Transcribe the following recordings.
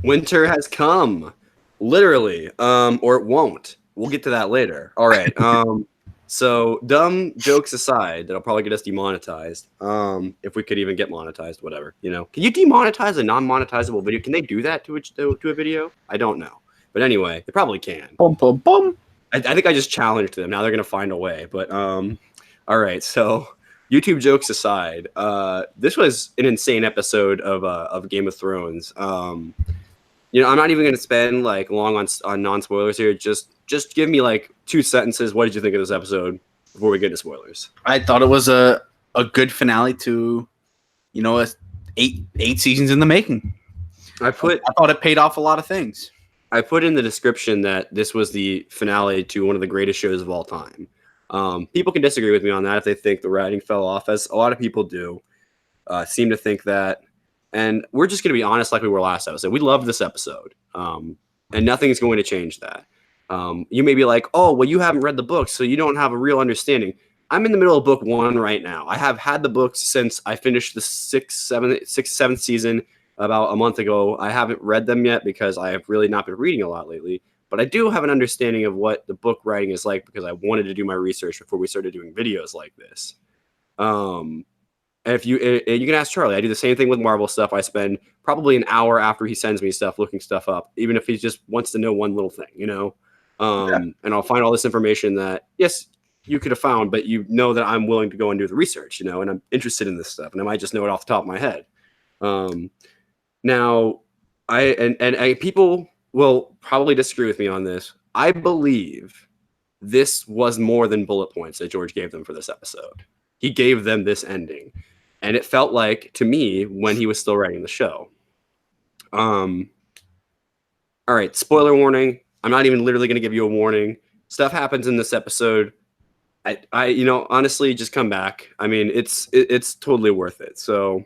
Winter has come, literally, or it won't. We'll get to that later. All right. So dumb jokes aside, that'll probably get us demonetized. If we could even get monetized, whatever. Can you demonetize a non-monetizable video? Can they do that to a video? I don't know, but anyway, they probably can. Bum, bum, bum. I think I just challenged them. Now they're gonna find a way. But all right. So YouTube jokes aside, this was an insane episode of Game of Thrones. I'm not even going to spend like long on non-spoilers here. Just give me like 2 sentences. What did you think of this episode before we get into spoilers? I thought it was a good finale to, eight seasons in the making. I thought it paid off a lot of things. I put in the description that this was the finale to one of the greatest shows of all time. People can disagree with me on that if they think the writing fell off, as a lot of people do. Seem to think that. And we're just going to be honest like we were last episode. We loved this episode, and nothing's going to change that. You may be like, oh, well, you haven't read the book, so you don't have a real understanding. I'm in the middle of book 1 right now. I have had the books since I finished the 6th, 7th season about a month ago. I haven't read them yet because I have really not been reading a lot lately. But I do have an understanding of what the book writing is like because I wanted to do my research before we started doing videos like this. And if you can ask Charlie, I do the same thing with Marvel stuff. I spend probably an hour after he sends me stuff looking stuff up, even if he just wants to know one little thing, And I'll find all this information that, yes, you could have found, but you know that I'm willing to go and do the research, and I'm interested in this stuff, and I might just know it off the top of my head. Now, people will probably disagree with me on this. I believe this was more than bullet points that George gave them for this episode. He gave them this ending. And it felt like, to me, when he was still writing the show. All right, spoiler warning. I'm not even literally going to give you a warning. Stuff happens in this episode. I honestly, just come back. I mean, it's totally worth it. So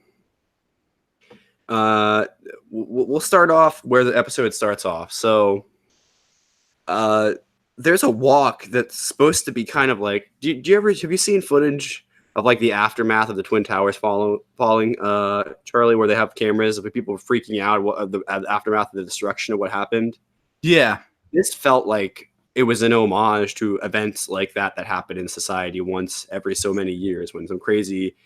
we'll start off where the episode starts off. So there's a walk that's supposed to be kind of like, have you seen footage of like the aftermath of the Twin Towers falling, Charlie, where they have cameras of people freaking out of the aftermath of the destruction of what happened? Yeah. This felt like it was an homage to events like that happened in society once every so many years when some crazy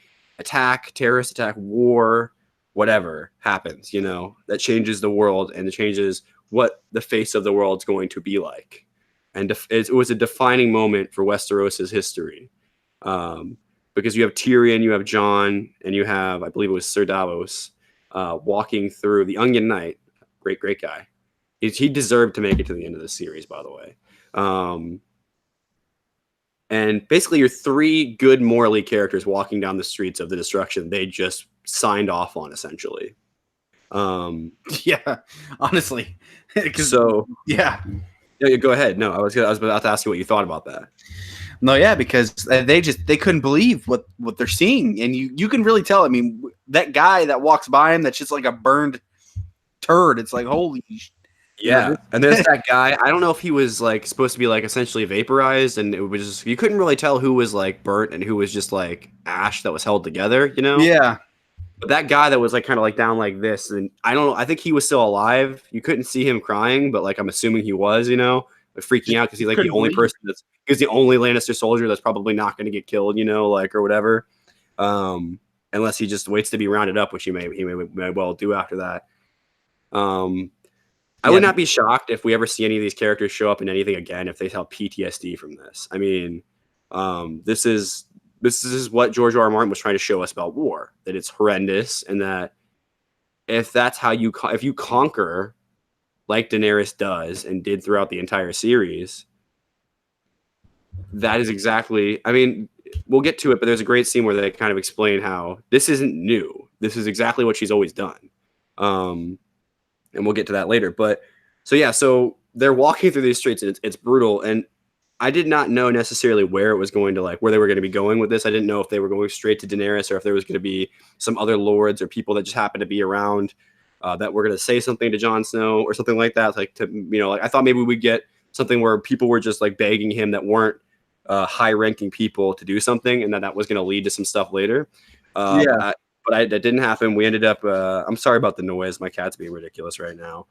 terrorist attack, war, whatever happens, that changes the world and it changes what the face of the world's going to be like. And it was a defining moment for Westeros' history. Because you have Tyrion, you have Jon, and you have, I believe it was Sir Davos, walking through the Onion Knight. Great guy. He deserved to make it to the end of the series, by the way. And basically, you're 3 good morally characters walking down the streets of the destruction they just signed off on, essentially. Yeah, honestly. So yeah, go ahead. No, I was about to ask you what you thought about that. No, yeah, because they couldn't believe what they're seeing, and you can really tell. I mean, that guy that walks by him, that's just like a burned turd. It's like, holy. Yeah, and there's that guy. I don't know if he was like supposed to be like essentially vaporized, and it was just, you couldn't really tell who was like burnt and who was just like ash that was held together. Yeah. But that guy that was like kind of like down like this, and I don't know. I think he was still alive. You couldn't see him crying, but like I'm assuming he was. Freaking out because he's like the only person he's the only Lannister soldier that's probably not going to get killed, or whatever, unless he just waits to be rounded up, which he may well do after that. I would not be shocked if we ever see any of these characters show up in anything again if they have PTSD from this. I mean, this is what George R. R. Martin was trying to show us about war, that it's horrendous, and that if that's how if you conquer like Daenerys does and did throughout the entire series, that is exactly, I mean, we'll get to it, but there's a great scene where they kind of explain how this isn't new. This is exactly what she's always done. And we'll get to that later. But so they're walking through these streets and it's brutal. And I did not know necessarily where it was going to, like, where they were going to be going with this. I didn't know if they were going straight to Daenerys or if there was going to be some other lords or people that just happened to be around that were going to say something to Jon Snow or something like that. Like, like I thought maybe we'd get something where people were just like begging him that weren't high ranking people to do something, and that was going to lead to some stuff later. But but that didn't happen. We ended up. I'm sorry about the noise. My cat's being ridiculous right now.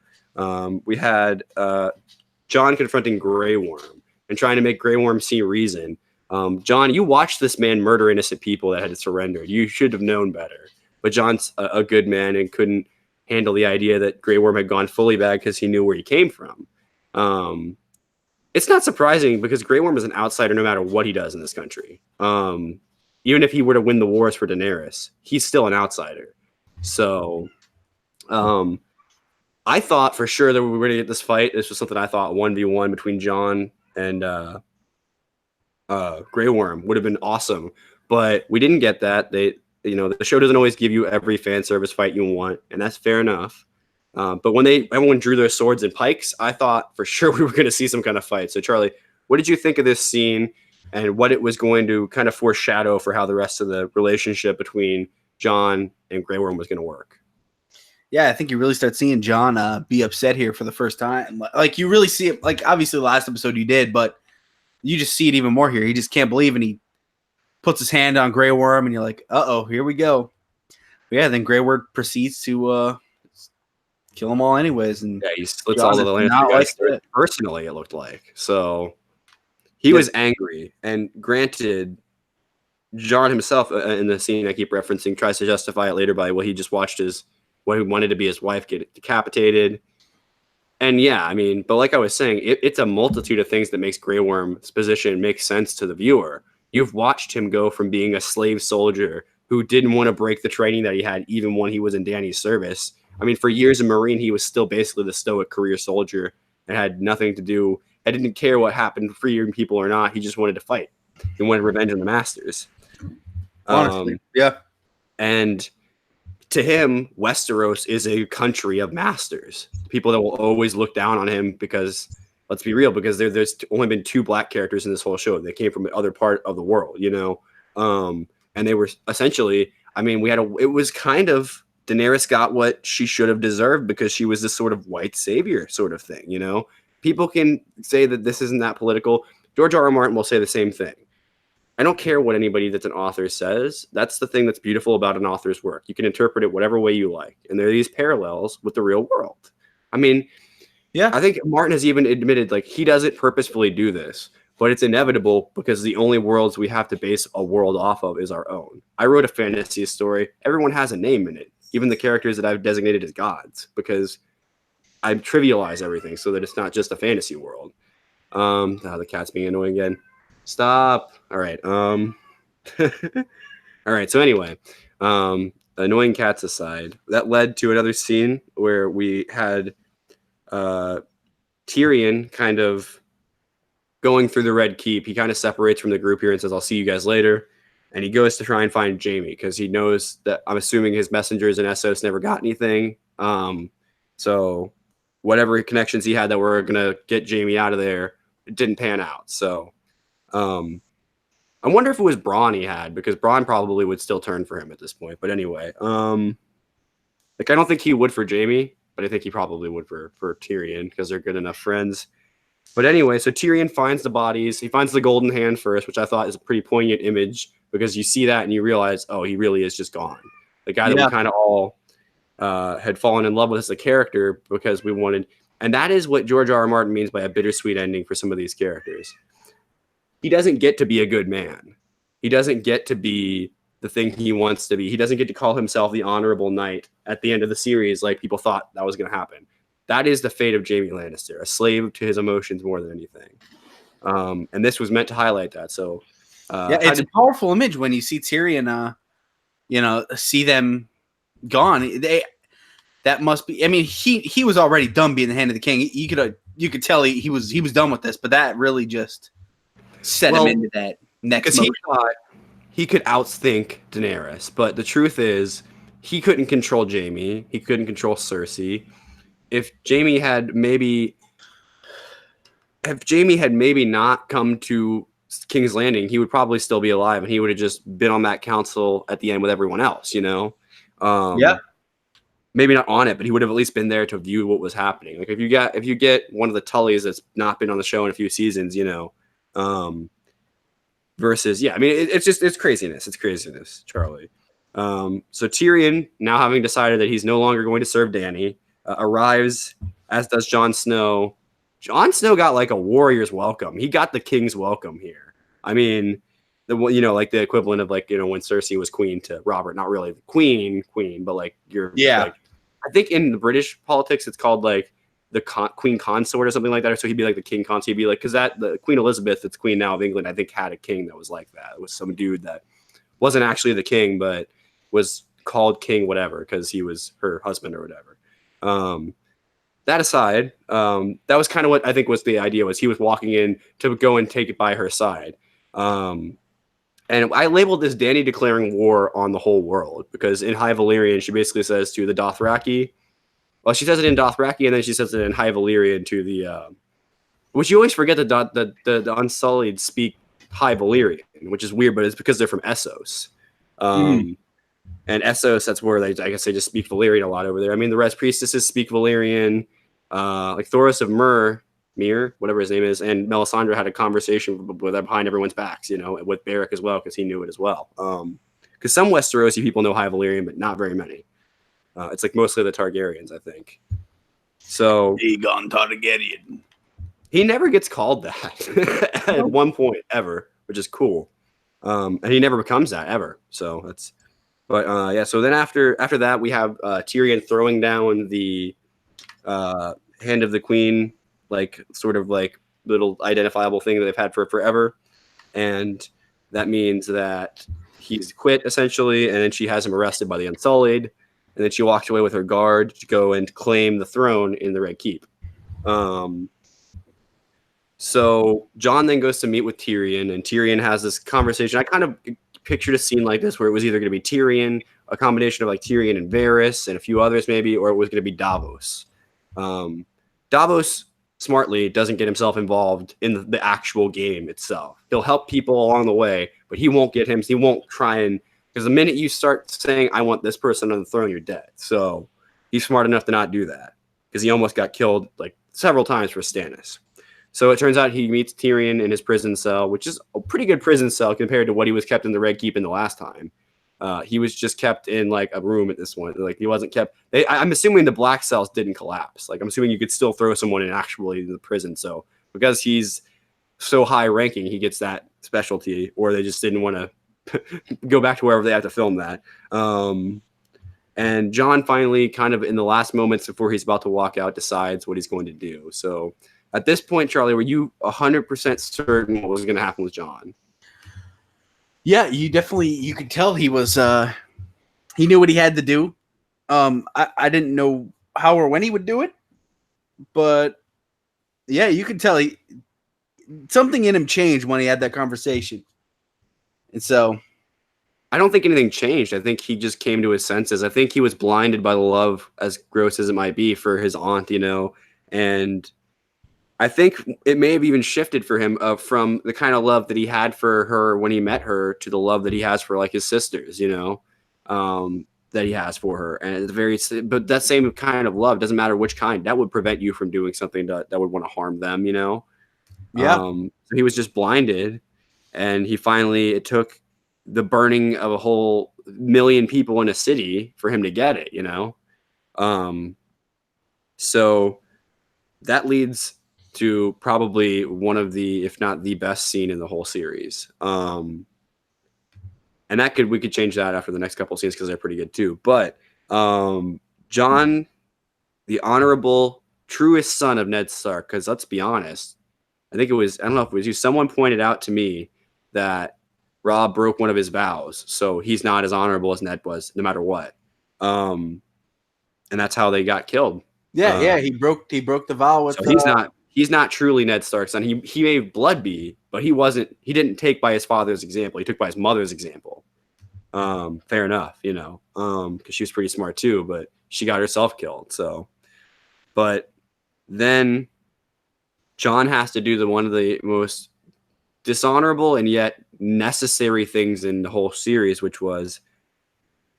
We had John confronting Grey Worm and trying to make Grey Worm see reason. John, you watched this man murder innocent people that had surrendered. You should have known better. But John's a good man and couldn't handle the idea that Grey Worm had gone fully bad because he knew where he came from. It's not surprising because Grey Worm is an outsider no matter what he does in this country. Even if he were to win the wars for Daenerys, he's still an outsider. So I thought for sure that we were going to get this fight. This was something I thought 1v1 between John and Grey Worm would have been awesome. But we didn't get that. The show doesn't always give you every fan service fight you want, and that's fair enough. But when everyone drew their swords and pikes, I thought for sure we were going to see some kind of fight. So, Charlie, what did you think of this scene and what it was going to kind of foreshadow for how the rest of the relationship between John and Grey Worm was going to work? Yeah, I think you really start seeing John be upset here for the first time. Like, you really see it. Like, obviously, the last episode you did, but you just see it even more here. He just can't believe, and he puts his hand on Grey Worm, and you're like, uh-oh, here we go. But yeah, then Grey Worm proceeds to kill them all anyways. And yeah, he splits all of the land personally, it looked like. So he was angry. And granted, John himself, in the scene I keep referencing, tries to justify it later by, well, he just watched what he wanted to be his wife get decapitated. And yeah, I mean, but like I was saying, it's a multitude of things that makes Grey Worm's position make sense to the viewer. You've watched him go from being a slave soldier who didn't want to break the training that he had even when he was in Dany's service. I mean, for years in Marine, he was still basically the stoic career soldier and had nothing to do. I didn't care what happened, freeing people or not. He just wanted to fight. He wanted revenge on the Masters. Honestly, yeah. And to him, Westeros is a country of masters. People that will always look down on him because, let's be real, because there's only been 2 black characters in this whole show. They came from the other part of the world, and they were essentially, I mean, it was kind of, Daenerys got what she should have deserved because she was this sort of white savior sort of thing, People can say that this isn't that political. George R.R. Martin will say the same thing. I don't care what anybody that's an author says. That's the thing that's beautiful about an author's work. You can interpret it whatever way you like. And there are these parallels with the real world. I mean, yeah, I think Martin has even admitted, like, he doesn't purposefully do this, but it's inevitable because the only worlds we have to base a world off of is our own. I wrote a fantasy story. Everyone has a name in it, even the characters that I've designated as gods, because I trivialize everything so that it's not just a fantasy world. The cat's being annoying again. Stop. All right. All right. So anyway, annoying cats aside, that led to another scene where we had Tyrion kind of going through the Red Keep. He kind of separates from the group here and says, I'll see you guys later. And he goes to try and find Jaime because he knows that, I'm assuming, his messengers and Essos never got anything. So whatever connections he had that were going to get Jaime out of there, it didn't pan out. So I wonder if it was Bronn he had, because Bronn probably would still turn for him at this point. But anyway, I don't think he would for Jaime, but I think he probably would for Tyrion because they're good enough friends. But anyway, so Tyrion finds the bodies. He finds the golden hand first, which I thought is a pretty poignant image because you see that and you realize, oh, he really is just gone. The guy that we kind of all had fallen in love with as a character because we wanted. And that is what George R.R. Martin means by a bittersweet ending for some of these characters. He doesn't get to be a good man. He doesn't get to be the thing he wants to be. He doesn't get to call himself the honorable knight at the end of the series like people thought that was going to happen. That is the fate of Jaime Lannister, a slave to his emotions more than anything. And this was meant to highlight that. So it's a powerful image when you see Tyrion, see them gone. That must be. I mean, he was already done being the hand of the king. You could tell he was done with this, but that really just set him into that next. Because he thought he could outthink Daenerys, but the truth is he couldn't control Jaime. He couldn't control Cersei. If Jaime had maybe not come to King's Landing, he would probably still be alive, and he would have just been on that council at the end with everyone else. Maybe not on it, but he would have at least been there to view what was happening. Like if you get one of the Tullys that's not been on the show in a few seasons, versus I mean it's craziness. It's craziness, Charlie. So Tyrion, now having decided that he's no longer going to serve Dany, arrives, as does Jon Snow. Jon Snow got like a warrior's welcome. He got the king's welcome here. I mean, like the equivalent of like, when Cersei was queen to Robert, not really queen, but like like, I think in the British politics, it's called like the queen consort or something like that. So he'd be like the king consort. He'd be like, because the Queen Elizabeth, that's queen now of England, I think had a king that was like that. It was some dude that wasn't actually the king, but was called king whatever because he was her husband or whatever. That aside, that was kind of what I think was the idea, was he was walking in to go and take it by her side. And I labeled this Dany declaring war on the whole world, because in High Valyrian, she basically says to the Dothraki, well, she says it in Dothraki, and then she says it in High Valyrian to the, which you always forget that the Unsullied speak High Valyrian, which is weird, but it's because they're from Essos. And Essos, that's where I guess they just speak Valyrian a lot over there. I mean, the Res Priestesses speak Valyrian. Like Thoros of Myr, whatever his name is, and Melisandre had a conversation with behind everyone's backs, with Beric as well, because he knew it as well. Because some Westerosi people know High Valyrian, but not very many. It's like mostly the Targaryens, I think. So Aegon Targaryen. He never gets called that at one point ever, which is cool. And he never becomes that ever. So that's. But yeah, so then after that, we have Tyrion throwing down the Hand of the Queen, like sort of like little identifiable thing that they've had for forever. And that means that he's quit essentially. And then she has him arrested by the Unsullied. And then she walks away with her guard to go and claim the throne in the Red Keep. So Jon then goes to meet with Tyrion, and Tyrion has this conversation. I kind of pictured a scene like this where it was either going to be Tyrion, a combination of like Tyrion and Varys and a few others maybe, or it was going to be Davos. Davos smartly doesn't get himself involved in the actual game itself. He'll help people along the way, but he won't try and, because the minute you start saying, I want this person on the throne, you're dead. So he's smart enough to not do that, because he almost got killed like several times for Stannis. So it turns out he meets Tyrion in his prison cell, which is a pretty good prison cell compared to what he was kept in the Red Keep in the last time. He was just kept in like a room at this point. Like he wasn't kept. I'm assuming the black cells didn't collapse. Like I'm assuming you could still throw someone in actually the prison. So because he's so high ranking, he gets that specialty, or they just didn't want to go back to wherever they had to film that. And Jon finally, kind of in the last moments before he's about to walk out, decides what he's going to do. So at this point, Charlie, were you 100% certain what was going to happen with Jon? Yeah, you could tell he was, he knew what he had to do. I didn't know how or when he would do it, but yeah, you could tell something in him changed when he had that conversation. And so I don't think anything changed. I think he just came to his senses. I think he was blinded by the love, as gross as it might be, for his aunt, and I think it may have even shifted for him from the kind of love that he had for her when he met her to the love that he has for like his sisters, that he has for her. And but that same kind of love, doesn't matter which kind, that would prevent you from doing something that would want to harm them, Yeah. So he was just blinded, and it took the burning of a whole million people in a city for him to get it, So that leads to probably one of the, if not the best scene in the whole series. And we could change that after the next couple of scenes, because they're pretty good too. But Jon, the honorable, truest son of Ned Stark, because let's be honest, I don't know if it was you, someone pointed out to me that Robb broke one of his vows, so he's not as honorable as Ned was, no matter what. And that's how they got killed. Yeah, he broke the vow with. So he's not truly Ned Stark's son. He may blood be, but he didn't take by his father's example. He took by his mother's example. Fair enough, because she was pretty smart too, but she got herself killed. So, but then Jon has to do one of the most dishonorable and yet necessary things in the whole series, which was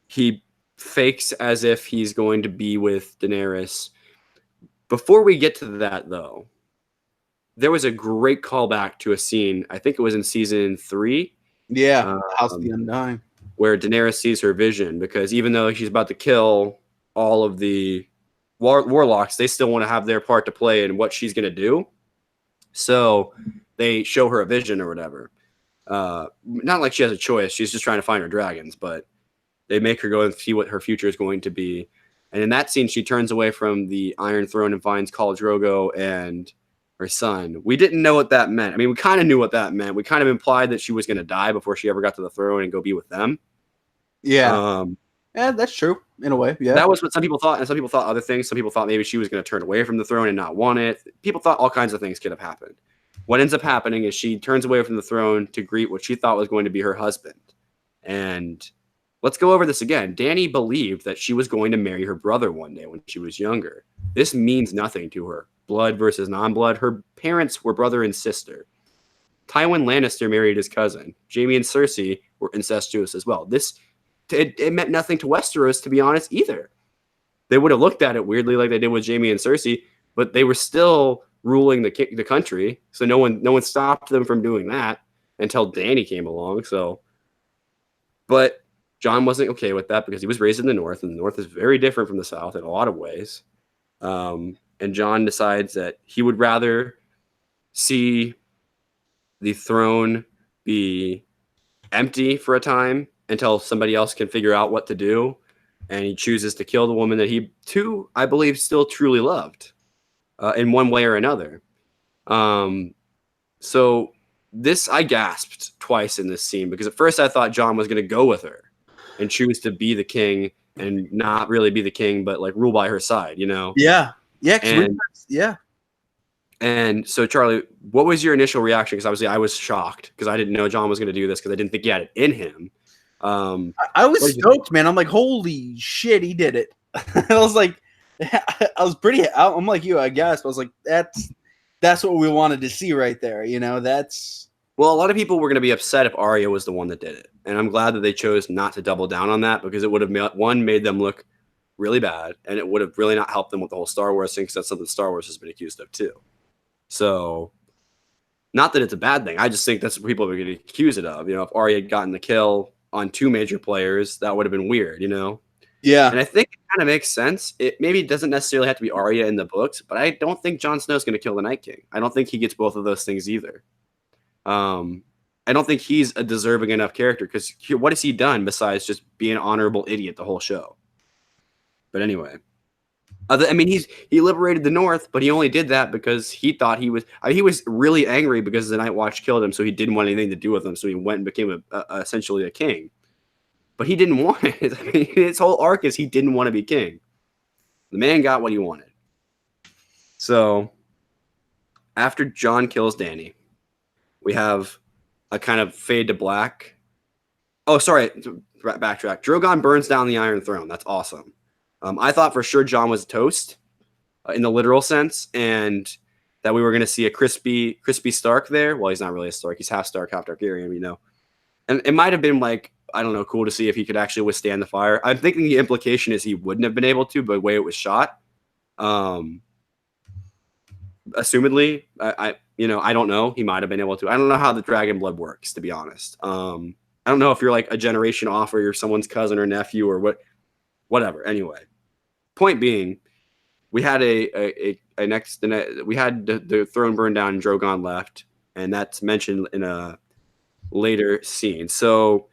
he fakes as if he's going to be with Daenerys. Before we get to that, though, there was a great callback to a scene. I think it was in season 3. Yeah, House of the Undying. where Daenerys sees her vision, because even though she's about to kill all of the warlocks, they still want to have their part to play in what she's going to do. So they show her a vision or whatever. Not like she has a choice. She's just trying to find her dragons, but they make her go and see what her future is going to be. And in that scene, she turns away from the Iron Throne and finds Khal Drogo and her son. We didn't know what that meant. I mean, we kind of knew what that meant. We kind of implied that she was going to die before she ever got to the throne and go be with them. Yeah. Yeah, that's true in a way. Yeah. That was what some people thought, and some people thought other things. Some people thought maybe she was going to turn away from the throne and not want it. People thought all kinds of things could have happened. What ends up happening is she turns away from the throne to greet what she thought was going to be her husband. And let's go over this again. Dany believed that she was going to marry her brother one day when she was younger. This means nothing to her. Blood versus non-blood. Her parents were brother and sister. Tywin Lannister married his cousin. Jaime and Cersei were incestuous as well. It meant nothing to Westeros, to be honest, either. They would have looked at it weirdly like they did with Jaime and Cersei, but they were still ruling the country, so no one stopped them from doing that until Dany came along. So, but Jon wasn't okay with that because he was raised in the North, and the North is very different from the South in a lot of ways. And Jon decides that he would rather see the throne be empty for a time until somebody else can figure out what to do. And he chooses to kill the woman that he, too, I believe, still truly loved in one way or another. So this, I gasped twice in this scene, because at first I thought Jon was going to go with her and choose to be the king and not really be the king, but like rule by her side, you know? Yeah. Yeah. Yeah. And so, Charlie, what was your initial reaction? Because obviously I was shocked because I didn't know Jon was going to do this, because I didn't think he had it in him. I was stoked, man. I'm like, holy shit, he did it. I was like, I was pretty. I'm like you, I guess. I was like, that's what we wanted to see right there. You know, that's. Well, a lot of people were going to be upset if Arya was the one that did it, and I'm glad that they chose not to double down on that, because it would have made them look really bad, and it would have really not helped them with the whole Star Wars thing, because that's something Star Wars has been accused of too. So, not that it's a bad thing. I just think that's what people are going to accuse it of. You know, if Arya had gotten the kill on two major players, that would have been weird, you know? Yeah. And I think it kind of makes sense. It maybe doesn't necessarily have to be Arya in the books, but I don't think Jon Snow's going to kill the Night King. I don't think he gets both of those things either. I don't think he's a deserving enough character, because what has he done besides just be an honorable idiot the whole show? But anyway. I mean, he liberated the North, but he only did that because he thought he was really angry because the Night Watch killed him, so he didn't want anything to do with them. So he went and became essentially a king. But he didn't want it. I mean, his whole arc is he didn't want to be king. The man got what he wanted. So after Jon kills Dany, we have a kind of fade to black. Oh, sorry, backtrack. Drogon burns down the Iron Throne. That's awesome. I thought for sure Jon was toast in the literal sense, and that we were going to see a crispy Stark there. Well, he's not really a Stark. He's half Stark, half Targaryen, you know. And it might have been like, I don't know, cool to see if he could actually withstand the fire. I'm thinking the implication is he wouldn't have been able to, by the way it was shot. Assumedly, I don't know. He might have been able to. I don't know how the dragon blood works, to be honest. I don't know if you're like a generation off, or you're someone's cousin or nephew or whatever. Anyway, point being, we had we had the throne burned down and Drogon left, and that's mentioned in a later scene. So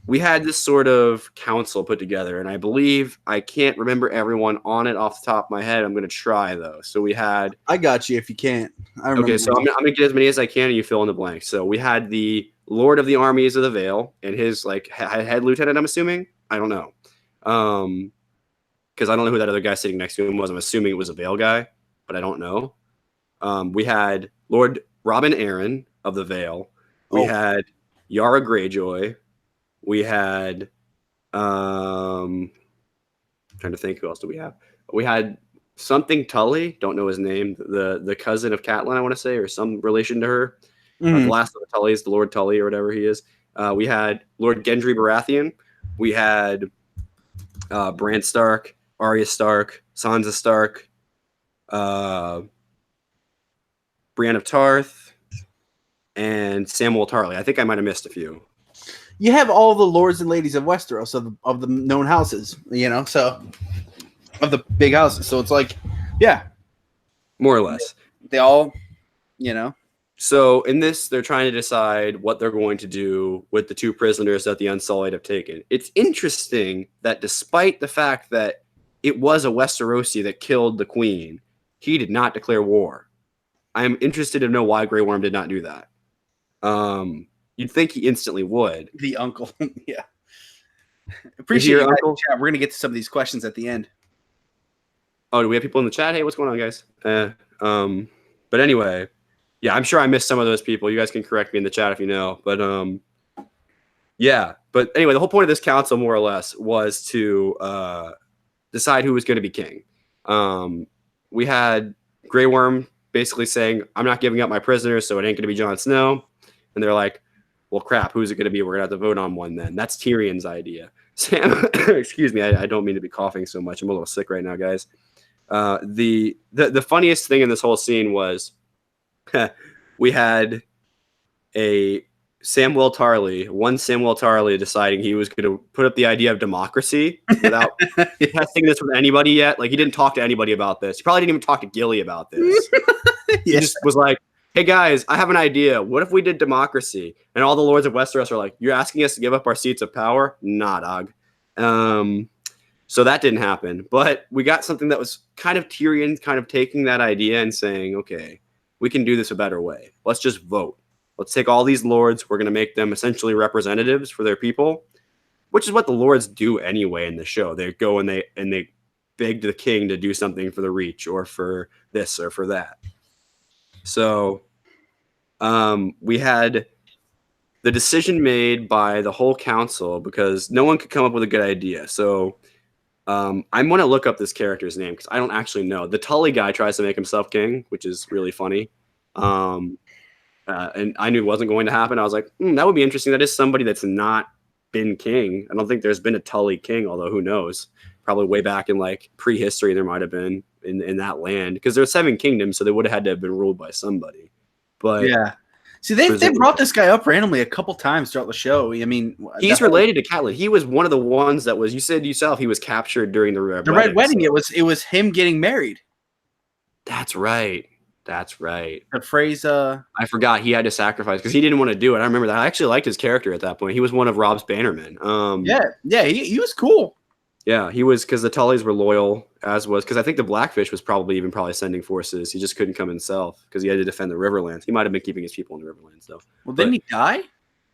we had this sort of council put together, and I believe, I can't remember everyone on it off the top of my head. I'm going to try though. So we had. I got you if you can't. I remember. Okay, so I'm going to get as many as I can, and you fill in the blanks. So we had the Lord of the Armies of the Vale and his like head lieutenant. I'm assuming. I don't know. Because I don't know who that other guy sitting next to him was. I'm assuming it was a Vale guy, but I don't know. We had Lord Robin Arryn of the Vale. We had Yara Greyjoy. We had trying to think, who else do we have? We had something Tully, don't know his name, the cousin of Catelyn, I want to say, or some relation to her. The last of the Tullys, the Lord Tully or whatever he is. We had Lord Gendry Baratheon. We had Bran Stark, Arya Stark, Sansa Stark, Brienne of Tarth, and Samwell Tarly. I think I might have missed a few. you have all the lords and ladies of Westeros of the known houses, so of the big houses. So it's like, yeah, more or less. they all, So in this, they're trying to decide what they're going to do with the 2 prisoners that the Unsullied have taken. It's interesting that despite the fact that it was a Westerosi that killed the queen, he did not declare war. I'm interested to know why Grey Worm did not do that. You'd think he instantly would. The uncle, yeah. Appreciate your uncle. Chat. We're gonna get to some of these questions at the end. Oh, do we have people in the chat? Hey, what's going on, guys? But anyway, yeah, I'm sure I missed some of those people. You guys can correct me in the chat if you know. But yeah. But anyway, the whole point of this council, more or less, was to decide who was going to be king. We had Grey Worm basically saying, I'm not giving up my prisoners, so it ain't going to be Jon Snow. And they're like, well, crap, who's it going to be? We're going to have to vote on one then. That's Tyrion's idea. Sam, excuse me, I don't mean to be coughing so much. I'm a little sick right now, guys. The funniest thing in this whole scene was we had one Samwell Tarly deciding he was going to put up the idea of democracy without testing this with anybody yet. Like, he didn't talk to anybody about this. He probably didn't even talk to Gilly about this. He just was like, hey guys, I have an idea. What if we did democracy? And all the lords of Westeros are like, you're asking us to give up our seats of power? Nah, dog. So that didn't happen. But we got something that was kind of Tyrion kind of taking that idea and saying, okay, we can do this a better way. Let's just vote. Let's take all these lords. We're going to make them essentially representatives for their people, which is what the lords do anyway in the show. They go and they beg the king to do something for the Reach or for this or for that. So we had the decision made by the whole council because no one could come up with a good idea. So I'm going to look up this character's name because I don't actually know. The Tully guy tries to make himself king, which is really funny. And I knew it wasn't going to happen. I was like, that would be interesting. That is somebody that's not been king. I don't think there's been a Tully king, although who knows? Probably way back in like prehistory, there might have been in that land because there's 7 kingdoms, so they would have had to have been ruled by somebody. But yeah, see, they brought this guy up randomly a couple times throughout the show. I mean, he's related to Catelyn. He was one of the ones that was. You said yourself he was captured during the Red Wedding. So. It was him getting married. That's right. That's right. The phrase. I forgot he had to sacrifice because he didn't want to do it. I remember that. I actually liked his character at that point. He was one of Rob's bannermen. Yeah, he was cool. Yeah, he was because the Tullys were loyal, as was because I think the Blackfish was probably sending forces. He just couldn't come himself because he had to defend the Riverlands. He might have been keeping his people in the Riverlands, though. Well, didn't he die?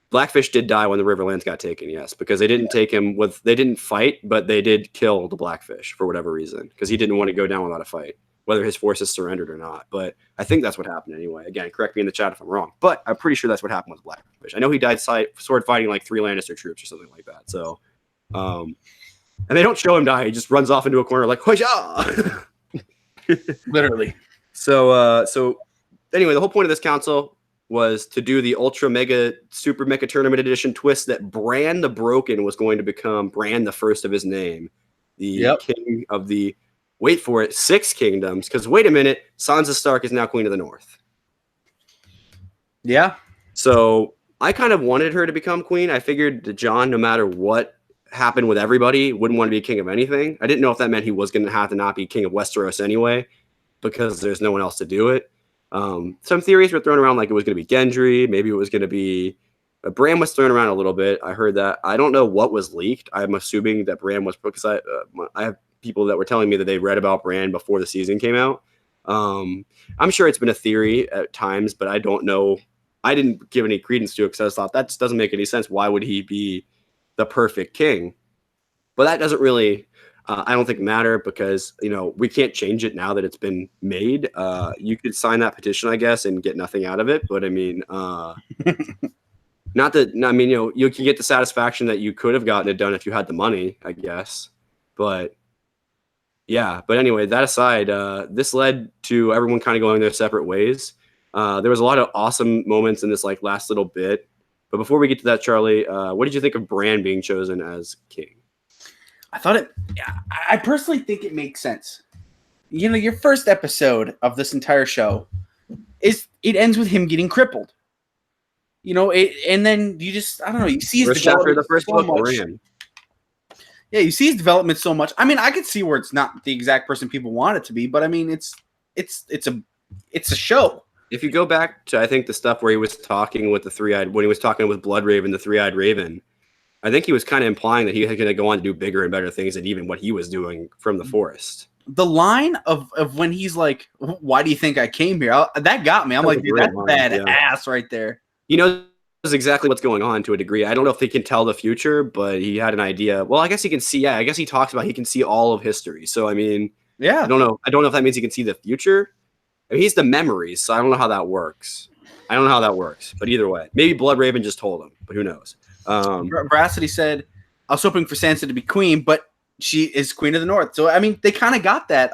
Blackfish did die when the Riverlands got taken, yes, because they didn't take him with. They didn't fight, but they did kill the Blackfish for whatever reason because he didn't want to go down without a fight, whether his forces surrendered or not. But I think that's what happened anyway. Again, correct me in the chat if I'm wrong, but I'm pretty sure that's what happened with Blackfish. I know he died sword fighting like 3 Lannister troops or something like that. So. And they don't show him die. He just runs off into a corner like, "Hoya!" Literally. So anyway, the whole point of this council was to do the ultra mega super mega tournament edition twist that Bran the Broken was going to become Bran the First of his name, the king of the wait for it 6 kingdoms. Because wait a minute, Sansa Stark is now Queen of the North. Yeah. So I kind of wanted her to become queen. I figured that Jon, no matter what happened with everybody, wouldn't want to be king of anything. I didn't know if that meant he was going to have to not be king of Westeros anyway, because there's no one else to do it. Some theories were thrown around like it was going to be Gendry. Maybe it was going to be Bran was thrown around a little bit. I heard that. I don't know what was leaked. I'm assuming that Bran was because I have people that were telling me that they read about Bran before the season came out. I'm sure it's been a theory at times, but I don't know. I didn't give any credence to it because I thought that just doesn't make any sense. Why would he be the perfect king? But that doesn't really I don't think matter because we can't change it now that it's been made. You could sign that petition, I guess, and get nothing out of it, but I mean not that I mean you can get the satisfaction that you could have gotten it done if you had the money, I guess. But yeah, but anyway, that aside, this led to everyone kind of going their separate ways. There was a lot of awesome moments in this last little bit. But before we get to that, Charlie, what did you think of Bran being chosen as king? I personally think it makes sense. Your first episode of this entire show it ends with him getting crippled. and then you just, I don't know, you see his First chapter of the development first so book, much. we're in. Yeah, you see his development so much. I mean, I could see where it's not the exact person people want it to be, but I mean, it's a show. If you go back to, I think, the stuff where he was talking with when he was talking with Bloodraven, the Three-Eyed Raven, I think he was kind of implying that he was going to go on to do bigger and better things than even what he was doing from the forest. The line of when he's like, "Why do you think I came here?" That got me. I'm like, dude, that's badass right there. He knows exactly what's going on to a degree. I don't know if he can tell the future, but he had an idea. Well, I guess he can see. Yeah, I guess he talks about he can see all of history. So I mean, yeah, I don't know if that means he can see the future. I mean, he's the memories, so I don't know how that works. But either way, maybe Bloodraven just told him, but who knows? Veracity said, "I was hoping for Sansa to be queen, but she is Queen of the North." So I mean, they kind of got that.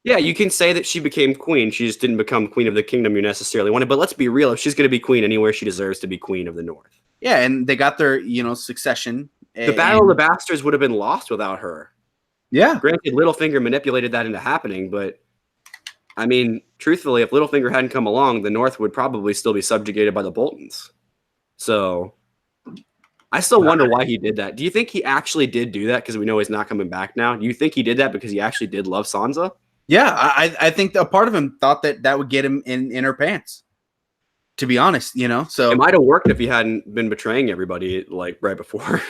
Yeah, you can say that she became queen. She just didn't become queen of the kingdom you necessarily wanted. But let's be real. If she's going to be queen anywhere, she deserves to be queen of the North. Yeah, and they got their, succession. The Battle of the Bastards would have been lost without her. Yeah. Granted, Littlefinger manipulated that into happening, but I mean, truthfully, if Littlefinger hadn't come along, the North would probably still be subjugated by the Boltons. So I still wonder why he did that. Do you think he actually did do that because we know he's not coming back now? Do you think he did that because he actually did love Sansa? Yeah, I think a part of him thought that would get him in her pants. To be honest, so it might have worked if he hadn't been betraying everybody like right before,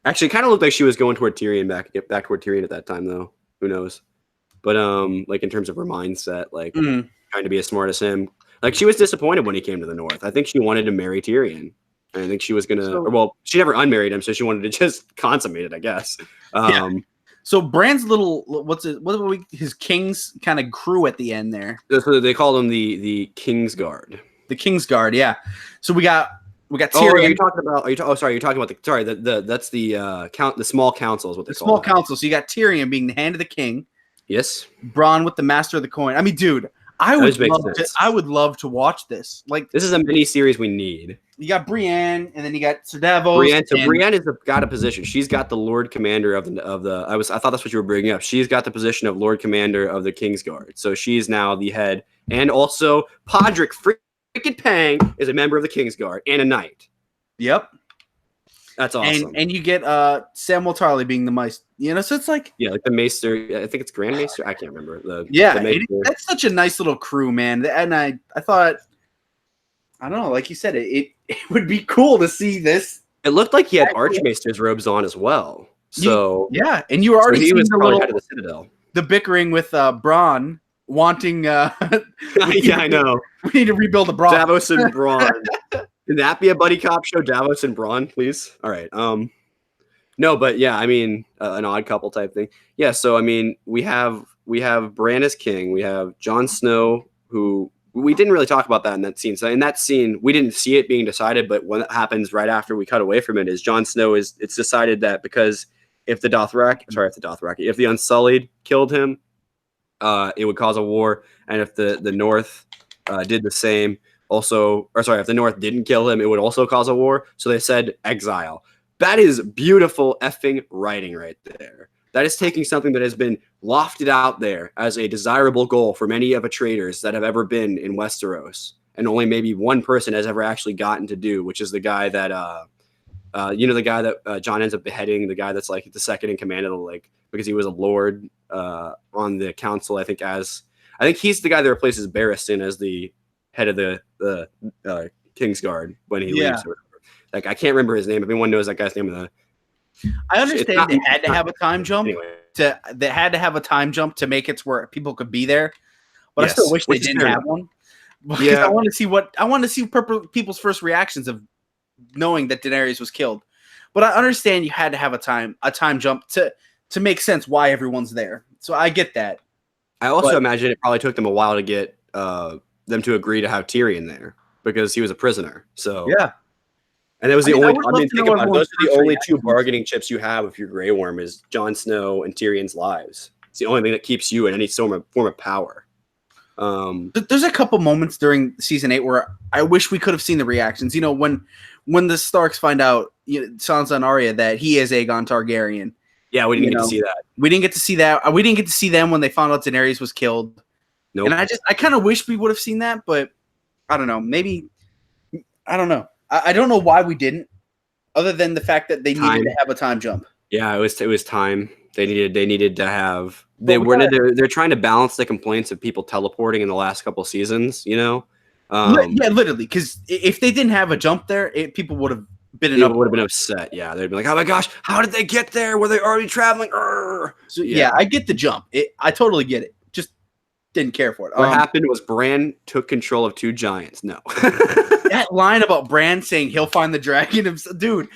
Actually, it kind of looked like she was going toward Tyrion back toward Tyrion at that time, though. Who knows? But like in terms of her mindset, like trying to be as smart as him, like she was disappointed when he came to the North. I think she wanted to marry Tyrion. And I think she was gonna. She never unmarried him, so she wanted to just consummate it, I guess. Yeah. So Bran's little his King's kind of crew at the end there. So they called him the King's Guard. The King's Guard, yeah. So we got Tyrion. Oh, are you talking about? You're talking about that's the small council is what they call it. Small council. So you got Tyrion being the hand of the king. Yes. Bronn with the Master of the Coin. I mean, dude, I would love to watch this. Like, this is a mini series we need. You got Brienne, and then you got Sir Davos. Brienne has got a position. She's got the Lord Commander of the. I thought that's what you were bringing up. She's got the position of Lord Commander of the Kingsguard. So she's now the head, and also Podrick freaking Pang is a member of the Kingsguard and a knight. Yep, that's awesome. And you get Samwell Tarly being the Maester. So it's like like the Maester. I think it's Grand Maester. I can't remember that's such a nice little crew, man. And I thought. I don't know, like you said, it would be cool to see this. It looked like he had Archmaester's robes on as well. So and you were already seeing the head of the Citadel. The bickering with Bronn wanting. Yeah, I know. We need to rebuild the Bronn. Davos and Bronn. Can that be a buddy cop show? Davos and Bronn, please. All right. No, but yeah, I mean, an odd couple type thing. Yeah. So I mean, we have Bran as king. We have Jon Snow, who. We didn't really talk about that in that scene. So in that scene, we didn't see it being decided, but what happens right after we cut away from it is Jon Snow it's decided that because if the Unsullied killed him, it would cause a war. And if the North did the same if the North didn't kill him, it would also cause a war. So they said exile. That is beautiful effing writing right there. That is taking something that has been lofted out there as a desirable goal for many of the traders that have ever been in Westeros, and only maybe one person has ever actually gotten to do, which is the guy that, the guy that Jon ends up beheading, the guy that's like the second in command of the lake because he was a lord on the council. I think he's the guy that replaces Barristan as the head of the Kingsguard when he leaves. Like I can't remember his name. If anyone knows that guy's name, I understand they had to have a time jump to make it where people could be there, but I still wish they didn't have one. Because I want to see people's first reactions of knowing that Daenerys was killed. But I understand you had to have a time jump to make sense why everyone's there. So I get that. I also imagine it probably took them a while to get them to agree to have Tyrion there because he was a prisoner. So yeah. And that was think about it. Those are the only two bargaining chips you have if you're Grey Worm is Jon Snow and Tyrion's lives. It's the only thing that keeps you in any form of power. There's a couple moments during season 8 where I wish we could have seen the reactions. When the Starks find out, Sansa and Arya, that he is Aegon Targaryen. Yeah, we didn't get to see that. We didn't get to see that. We didn't get to see them when they found out Daenerys was killed. Nope. And I kind of wish we would have seen that, but I don't know. Maybe I don't know. I don't know why we didn't, other than the fact that they Time. needed to have a time jump. Yeah, it was time. They needed to have. They're trying to balance the complaints of people teleporting in the last couple seasons. Yeah, literally. Because if they didn't have a jump there, people would have been upset. Yeah, they'd be like, "Oh my gosh, how did they get there? Were they already traveling?" So yeah, I get the jump. I totally get it. Just didn't care for it. What happened was Bran took control of two giants. No, that line about Bran saying he'll find the dragon himself, dude.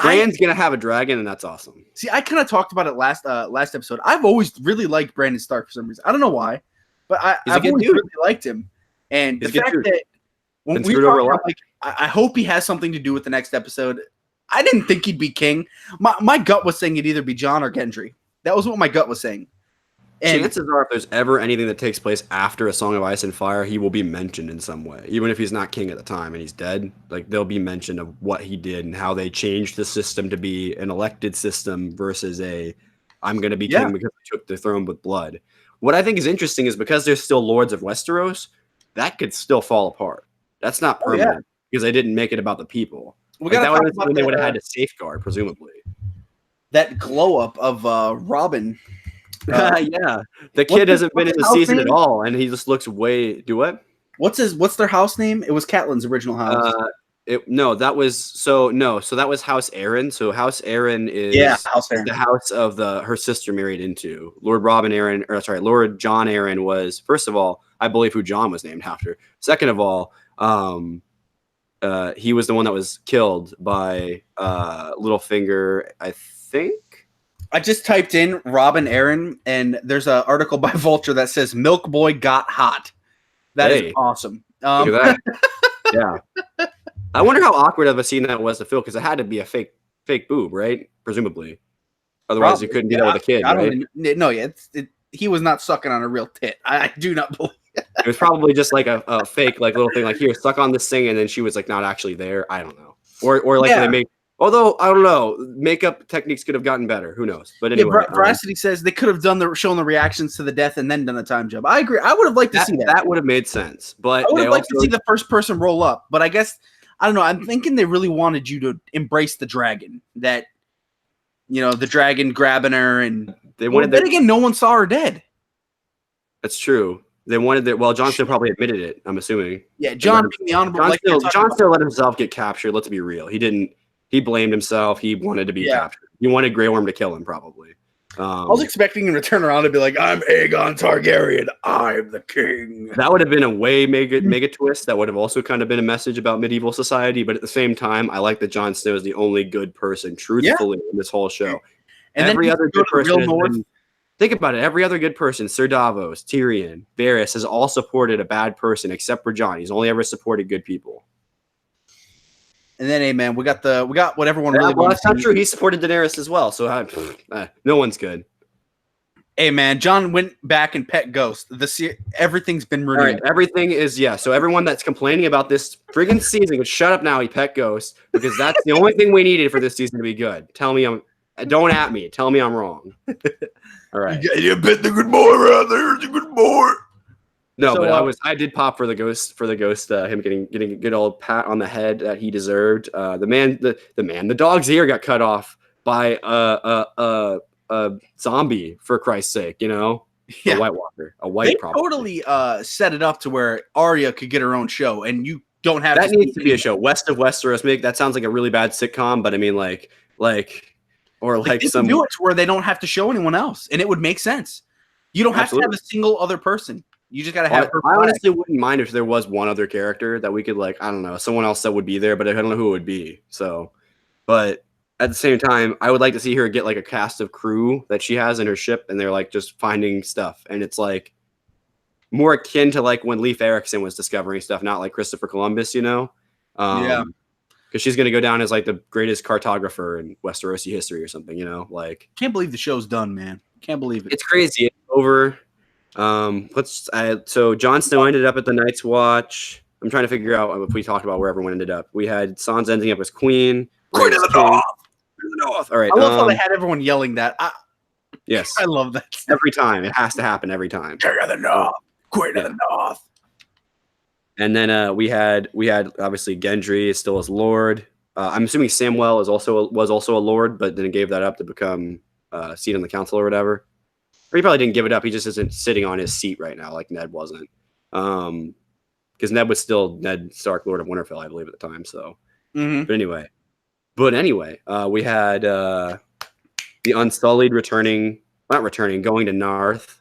Bran's gonna have a dragon, and that's awesome. See, I kind of talked about it last episode. I've always really liked Brandon Stark for some reason. I don't know why, but I've always really liked him. And the fact that when we were talking, like, I hope he has something to do with the next episode. I didn't think he'd be king. My gut was saying it'd either be Jon or Gendry. That was what my gut was saying. And chances are, if there's ever anything that takes place after A Song of Ice and Fire, he will be mentioned in some way. Even if he's not king at the time and he's dead, like there'll be mention of what he did and how they changed the system to be an elected system versus I'm going to be king because I took the throne with blood. What I think is interesting is because there's still Lords of Westeros, that could still fall apart. That's not permanent because they didn't make it about the people. That would have been something they would have had to safeguard, presumably. That glow up of Robin. Yeah, the kid hasn't been in the season at all, and he just looks way. Do what? What's their house name? It was Catelyn's original house. So that was House Aaron. So House Aaron is the house of her sister married into. Lord Jon Aaron was, first of all, I believe who Jon was named after. Second of all, he was the one that was killed by Littlefinger, I think. I just typed in Robin Aaron, and there's an article by Vulture that says Milk Boy got hot. That is awesome. Look at that. Yeah. I wonder how awkward of a scene that was to film, because it had to be a fake boob, right? Presumably. Otherwise, you couldn't do that with a kid, right? He was not sucking on a real tit. I do not believe it. Was probably just like a fake, like little thing, like here, suck on this thing, and then she was like not actually there. I don't know. Or like they make. Although I don't know, makeup techniques could have gotten better. Who knows? But anyway, Veracity says they could have shown the reactions to the death and then done a time jump. I agree. I would have liked to see that. That would have made sense. But I would have liked to see the first person roll up. But I guess I don't know. I'm thinking they really wanted you to embrace the dragon. That the dragon grabbing her, and they wanted. Then again, no one saw her dead. That's true. They wanted that. Well, Jon still probably admitted it. I'm assuming. Yeah, Jon being the honorable. Jon still let himself get captured. Let's be real. He didn't. He blamed himself. He wanted to be captured. He wanted Grey Worm to kill him, probably. I was expecting him to turn around and be like, "I'm Aegon Targaryen. I'm the king." That would have been a way mega twist. That would have also kind of been a message about medieval society. But at the same time, I like that Jon Snow is the only good person, truthfully, in this whole show. And every other good person. Think about it. Every other good person, Sir Davos, Tyrion, Varys, has all supported a bad person except for Jon. He's only ever supported good people. And then, hey man, we got what everyone really wants. Well, that's not true. He supported Daenerys as well, so no one's good. Hey man, Jon went back and pet Ghost. Everything's been renewed. Right, everything is So everyone that's complaining about this friggin' season, could shut up now. He pet Ghost because that's the only thing we needed for this season to be good. Don't at me. Tell me I'm wrong. All right. You bet the good boy around there. The good boy. No, but I did pop for the ghost, him getting a good old pat on the head that he deserved. The dog's ear got cut off by a zombie, for Christ's sake, a White Walker, a white. They totally set it up to where Arya could get her own show, and you don't have that needs to be a show. West of Westeros, that sounds like a really bad sitcom, but I mean, they some do it to where they don't have to show anyone else, and it would make sense. You don't have to have a single other person. You just got to have her. I honestly wouldn't mind if there was one other character that we could I don't know, someone else that would be there, but I don't know who it would be. So, but at the same time, I would like to see her get a cast of crew that she has in her ship, and they're just finding stuff, and it's more akin to when Leif Erikson was discovering stuff, not like Christopher Columbus, because she's gonna go down as the greatest cartographer in Westerosi history or something, Can't believe the show's done, man. Can't believe it. It's crazy. It's over. So Jon Snow ended up at the Night's Watch. I'm trying to figure out if we talked about where everyone ended up. We had Sansa ending up as Queen of the North. All right. I love how they had everyone yelling that. Yes. I love that. Every time. It has to happen every time. King of the North. Queen of the North. And then we had obviously Gendry is still as Lord. I'm assuming Samwell was also a Lord, but then gave that up to become seat on the council or whatever. Or he probably didn't give it up. He just isn't sitting on his seat right now like Ned wasn't. Because Ned was still Ned Stark, Lord of Winterfell, I believe at the time. So, but anyway, we had the Unsullied going to Noth.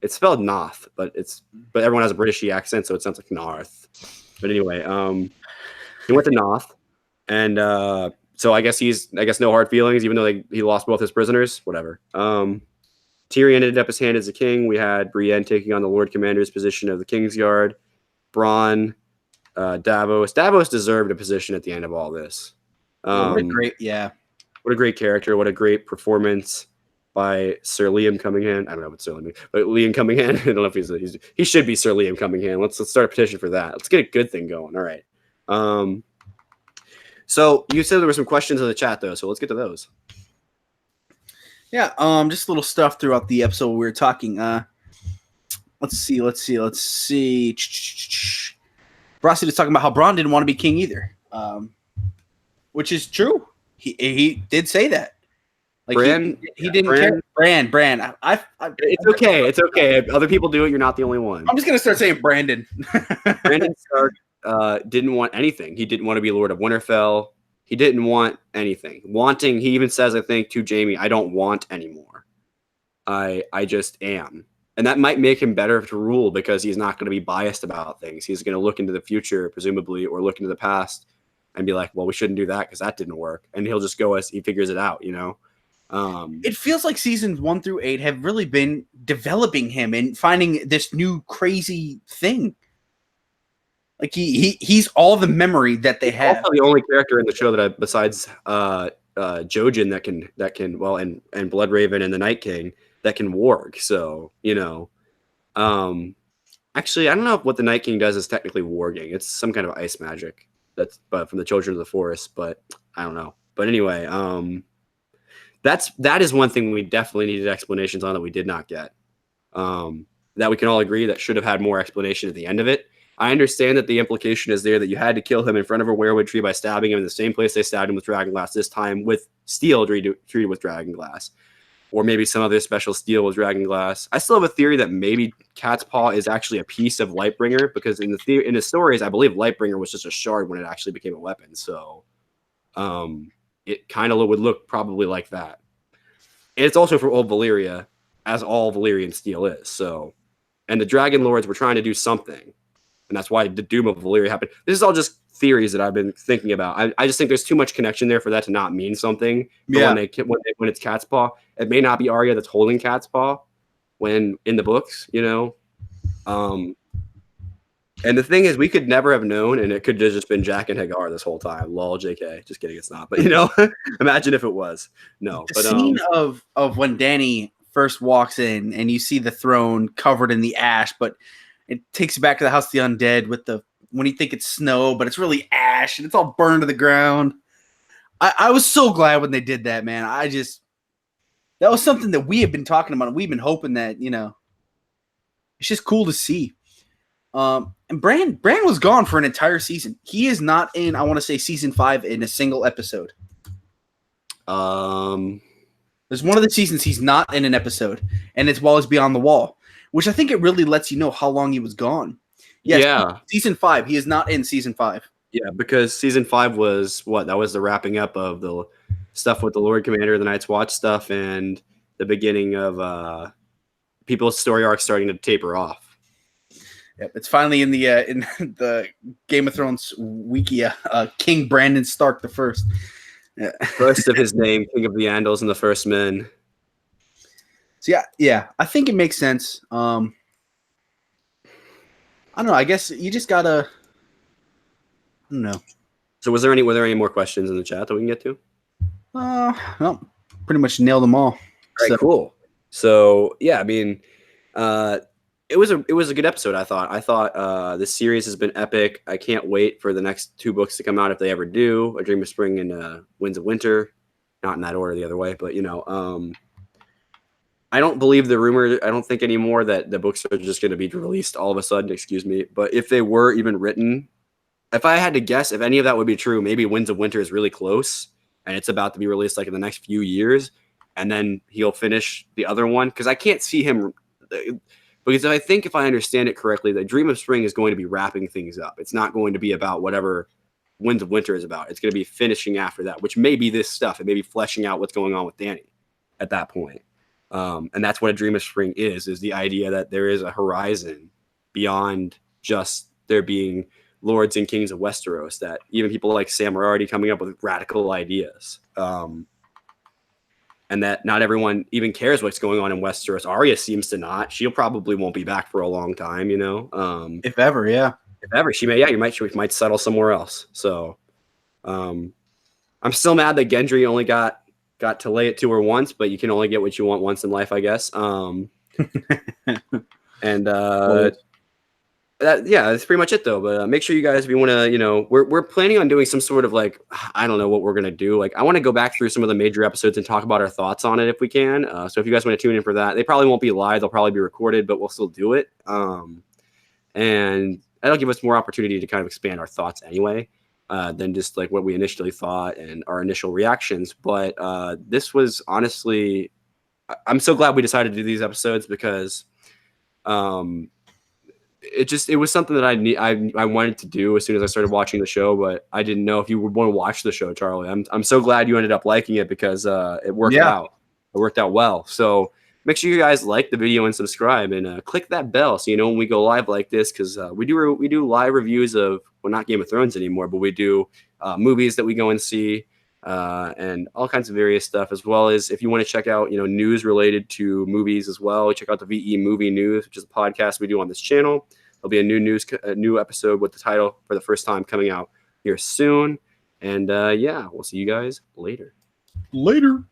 It's spelled Noth, but everyone has a Britishy accent, so it sounds like Narth. But anyway, he went to Noth, and so I guess no hard feelings, even though he lost both his prisoners. Whatever. Tyrion ended up as hand as a king. We had Brienne taking on the Lord Commander's position of the Kingsguard. Bronn, Davos. Davos deserved a position at the end of all this. What a great character. What a great performance by Sir Liam Cunningham. I don't know what Sir Liam means, but Liam Cunningham. I don't know if he should be Sir Liam Cunningham. Let's start a petition for that. Let's get a good thing going. All right. So you said there were some questions in the chat though, so let's get to those. Yeah, just little stuff throughout the episode we were talking. Let's see. Rossi was talking about how Bronn didn't want to be king either, which is true. He did say that. Like Bran, he didn't care. Bran. It's okay. It's okay. If other people do it, you're not the only one. I'm just gonna start saying Brandon. Brandon Stark didn't want anything. He didn't want to be Lord of Winterfell. He didn't want anything. He even says, I think, to Jaime, I don't want anymore. I just am. And that might make him better to rule because he's not going to be biased about things. He's going to look into the future, presumably, or look into the past and be like, well, we shouldn't do that because that didn't work. And he'll just go as he figures it out, It feels like seasons 1 through 8 have really been developing him and finding this new crazy thing. Like he's all the memory that they have. Also the only character in the show besides Jojen that can and Bloodraven and the Night King that can warg. So actually I don't know if what the Night King does is technically warging. It's some kind of ice magic but from the Children of the Forest. But I don't know. But anyway, that is one thing we definitely needed explanations on that we did not get. That we can all agree that should have had more explanation at the end of it. I understand that the implication is there that you had to kill him in front of a weirwood tree by stabbing him in the same place they stabbed him with dragonglass, this time with steel treated with dragonglass. Or maybe some other special steel with dragonglass. I still have a theory that maybe Cat's Paw is actually a piece of Lightbringer, because in the stories, I believe Lightbringer was just a shard when it actually became a weapon. So it kind of would look probably like that. And it's also for old Valyria, as all Valyrian steel is. So, and the Dragon Lords were trying to do something. And that's why the doom of Valyria happened. This is all just theories that I've been thinking about. I just think there's too much connection there for that to not mean something. Yeah. When it's Cat's Paw, it may not be Arya that's holding Cat's Paw when in the books, And the thing is, we could never have known, and it could have just been Jack and Hagar this whole time. Lol, JK. Just kidding, it's not. But imagine if it was. No. The scene of when Dany first walks in and you see the throne covered in the ash, but it takes you back to the House of the Undead with when you think it's snow, but it's really ash and it's all burned to the ground. I was so glad when they did that, man. That was something that we have been talking about, and we've been hoping that, it's just cool to see. And Bran was gone for an entire season. He is not in, I want to say, season 5 in a single episode. There's one of the seasons he's not in an episode, and it's while he's Beyond the Wall, which I think it really lets you know how long he was gone. Yes, yeah. Season 5. He is not in season 5. Yeah, because season 5 was what? That was the wrapping up of the stuff with the Lord Commander, the Night's Watch stuff, and the beginning of people's story arcs starting to taper off. Yep, it's finally in the Game of Thrones wiki. King Brandon Stark the First. Yeah. First of his name, King of the Andals and the First Men. So yeah, I think it makes sense. I don't know. I guess you just gotta. I don't know. So were there any more questions in the chat that we can get to? No, pretty much nailed them all. All right, cool. So yeah, I mean, it was a good episode. I thought this series has been epic. I can't wait for the next 2 books to come out if they ever do. A Dream of Spring and Winds of Winter, not in that order, the other way, but I don't believe the rumor. I don't think anymore that the books are just going to be released all of a sudden. Excuse me, but if they were even written, if I had to guess, if any of that would be true, maybe Winds of Winter is really close and it's about to be released like in the next few years, and then he'll finish the other one because I can't see him. Because I think if I understand it correctly, the Dream of Spring is going to be wrapping things up. It's not going to be about whatever Winds of Winter is about. It's going to be finishing after that, which may be this stuff. It may be fleshing out what's going on with Danny at that point. And that's what a Dream of Spring is the idea that there is a horizon beyond just there being lords and kings of Westeros, that even people like Sam are already coming up with radical ideas. And that not everyone even cares what's going on in Westeros. Arya seems to not. She'll probably won't be back for a long time, you know. If ever, yeah. If ever, she might settle somewhere else. So, I'm still mad that Gendry only got to lay it to her once, but you can only get what you want once in life, I guess. That's pretty much it though. But make sure you guys, if you want to, we're planning on doing some sort of like, I don't know what we're going to do. Like I want to go back through some of the major episodes and talk about our thoughts on it if we can. So if you guys want to tune in for that, they probably won't be live. They'll probably be recorded, but we'll still do it. And that'll give us more opportunity to kind of expand our thoughts anyway, than just like what we initially thought and our initial reactions. But this was honestly, I'm so glad we decided to do these episodes because, it was something that I wanted to do as soon as I started watching the show, but I didn't know if you would want to watch the show, Charlie. I'm so glad you ended up liking it because it worked out. It worked out well. So make sure you guys like the video and subscribe and click that bell so you know when we go live like this, because we do live reviews of, well, not Game of Thrones anymore, but we do movies that we go and see and all kinds of various stuff, as well as if you want to check out news related to movies as well, check out the VE Movie News, which is a podcast we do on this channel. There'll be a new episode with the title for the first time coming out here soon. And we'll see you guys later. Later.